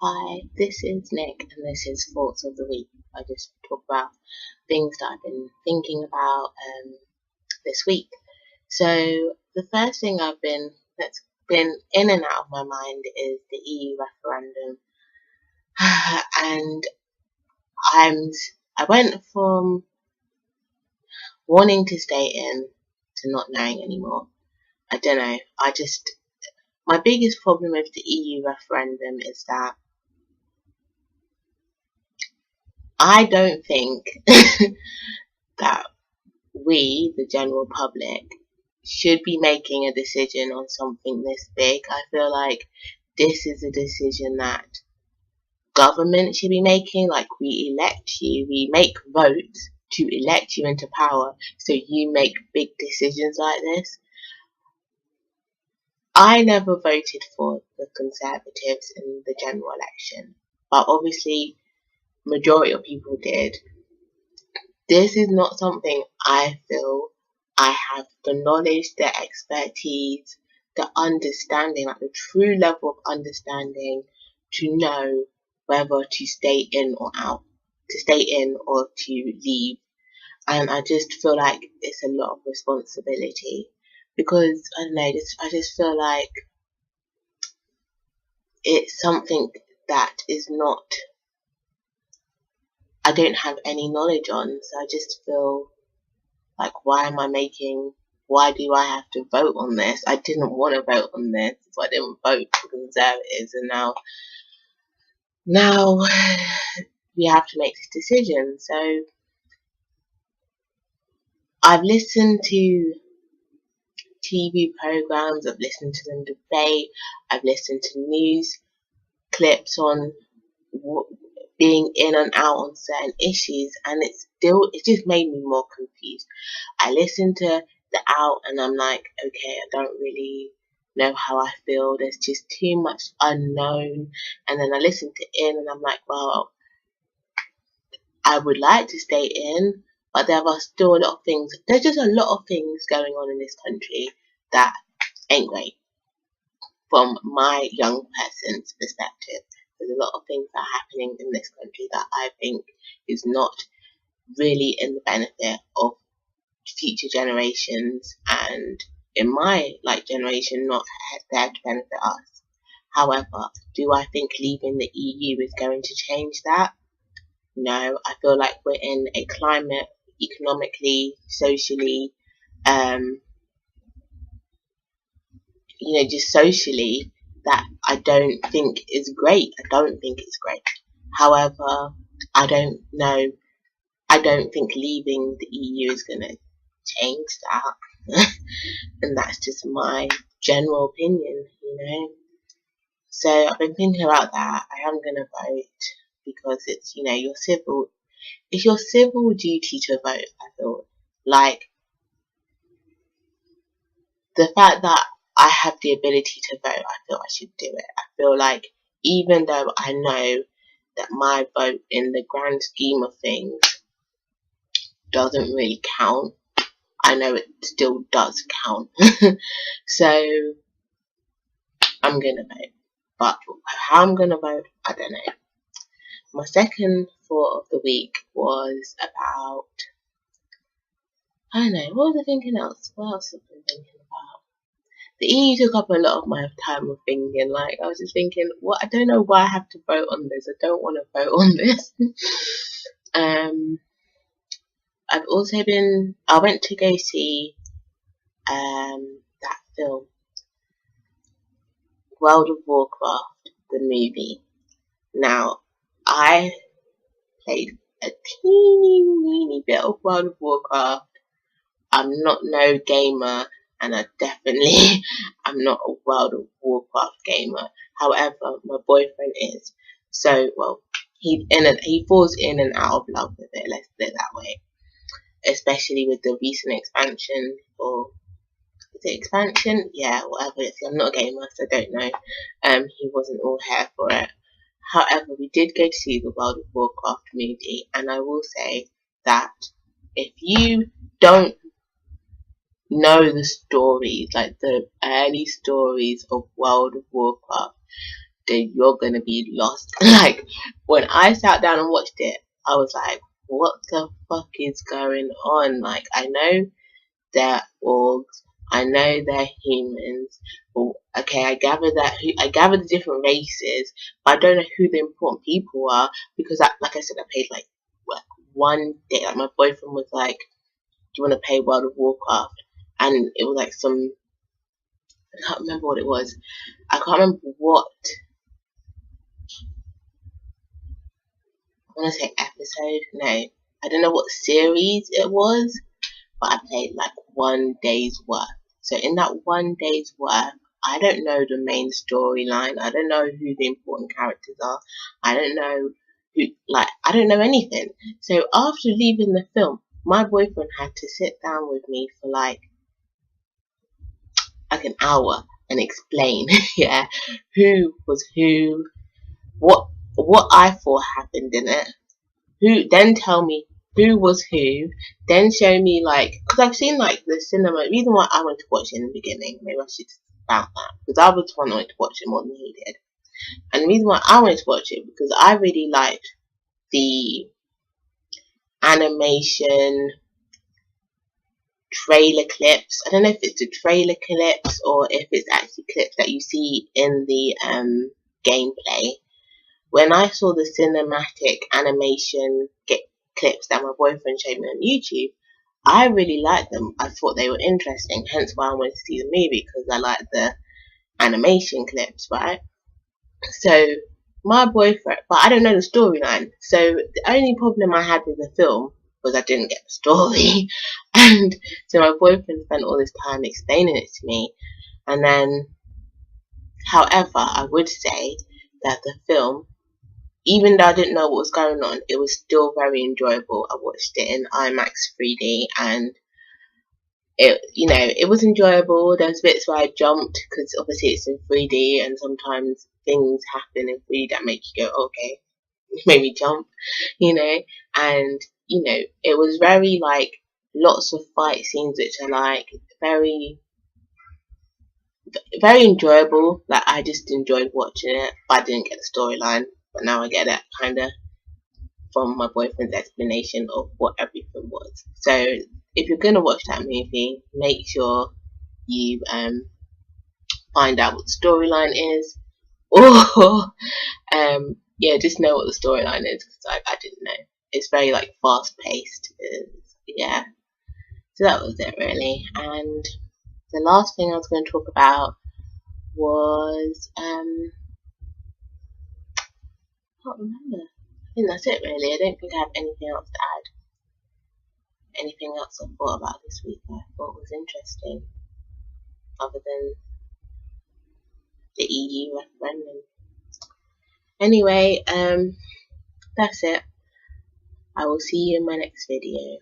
Hi, this is Nick, and this is Thoughts of the Week. I just talk about things that I've been thinking about this week. So the first thing that's been in and out of my mind is the EU referendum, and I'm I went from wanting to stay in to not knowing anymore. I don't know. My biggest problem with the EU referendum is that I don't think that we, the general public, should be making a decision on something this big. I feel like this is a decision that government should be making. Like, we elect you, we make votes to elect you into power, so you make big decisions like this. I never voted for the Conservatives in the general election, but obviously majority of people did. This is not something I feel I have the knowledge, the expertise, the understanding, like the true level of understanding to know whether to stay in or out, to stay in or to leave. And I just feel like it's a lot of responsibility because I don't know, I just feel like it's something that is not, I don't have any knowledge on, so I just feel like, why do I have to vote on this? I didn't want to vote on this, so I didn't vote for Conservatives, and now we have to make this decision. So I've listened to TV programs, I've listened to them debate, I've listened to news clips on being in and out on certain issues, and it just made me more confused. I listened to the out and I'm like, okay, I don't really know how I feel. There's just too much unknown. And then I listened to in and I'm like, well, I would like to stay in, but there are still a lot of things. There's just a lot of things going on in this country that ain't great from my young person's perspective. There's a lot of things that are happening in this country that I think is not really in the benefit of future generations, and in my generation, not there to benefit us. However, do I think leaving the EU is going to change that? No, I feel like we're in a climate, economically, socially, just socially, that I don't think is great. I don't think it's great. However, I don't know. I don't think leaving the EU is going to change that. And that's just my general opinion. So I've been thinking about that. I am going to vote because it's, it's your civil duty to vote, I feel. Like, the fact that I have the ability to vote, I feel I should do it. I feel like even though I know that my vote in the grand scheme of things doesn't really count, I know it still does count. So I'm gonna vote. But how I'm gonna vote, I don't know. My second thought of the week was about, I don't know, what was I thinking else? What else have I been thinking about? The EU took up a lot of my time of thinking. Like, I was just thinking, I don't know why I have to vote on this. I don't want to vote on this. I went to go see that film, World of Warcraft, the movie. Now, I played a teeny bit of World of Warcraft. I'm not no gamer, and I'm not a World of Warcraft gamer. However, my boyfriend is. So, well, he falls in and out of love with it, let's put it that way. Especially with the recent expansion, or is it expansion? Yeah, whatever it is. I'm not a gamer, so I don't know. He wasn't all here for it. However, we did go to see the World of Warcraft movie, and I will say that if you don't know the stories, like the early stories of World of Warcraft, then you're gonna be lost. Like, when I sat down and watched it, I was like, what the fuck is going on? Like, I know they're orcs, I know they're humans. Well, okay, I gather the different races, but I don't know who the important people are, because like I said, I paid like one day. Like, my boyfriend was like, "Do you want to play World of Warcraft?" And it was like some, I can't remember what it was. I can't remember what, I want to say episode. No, I don't know what series it was, but I played like one day's worth. So in that one day's worth, I don't know the main storyline. I don't know who the important characters are. I don't know I don't know anything. So after leaving the film, my boyfriend had to sit down with me for like an hour and explain, yeah, who was who, what I thought happened in it, then tell me who was who, then show me, like, because I've seen like the cinema. The reason why I went to watch it in the beginning, maybe I should about that, because I was the one who went to watch it more than he did. And the reason why I wanted to watch it, because I really liked the animation trailer clips. I don't know if it's the trailer clips or if it's actually clips that you see in the gameplay. When I saw the cinematic animation clips that my boyfriend showed me on YouTube, I really liked them. I thought they were interesting, hence why I wanted to see the movie, because I liked the animation clips, right? So my boyfriend, but I don't know the storyline. So the only problem I had with the film was I didn't get the story. And so my boyfriend spent all this time explaining it to me. And then, however, I would say that the film, even though I didn't know what was going on, it was still very enjoyable. I watched it in IMAX 3D, and it was enjoyable. There was bits where I jumped, because obviously it's in 3D, and sometimes things happen in 3D that make you go, okay, made me jump, and it was very, like, lots of fight scenes which are like very, very enjoyable. Like, I just enjoyed watching it, but I didn't get the storyline. But now I get it, kind of, from my boyfriend's explanation of what everything was. So if you're gonna watch that movie, make sure you find out what the storyline is, or yeah, just know what the storyline is, because I didn't know. It's very, like, fast paced. Yeah. So that was it, really. And the last thing I was going to talk about was I can't remember. I think that's it, really. I don't think I have anything else to add. Anything else I thought about this week that I thought was interesting, other than the EU referendum. Anyway, that's it. I will see you in my next video.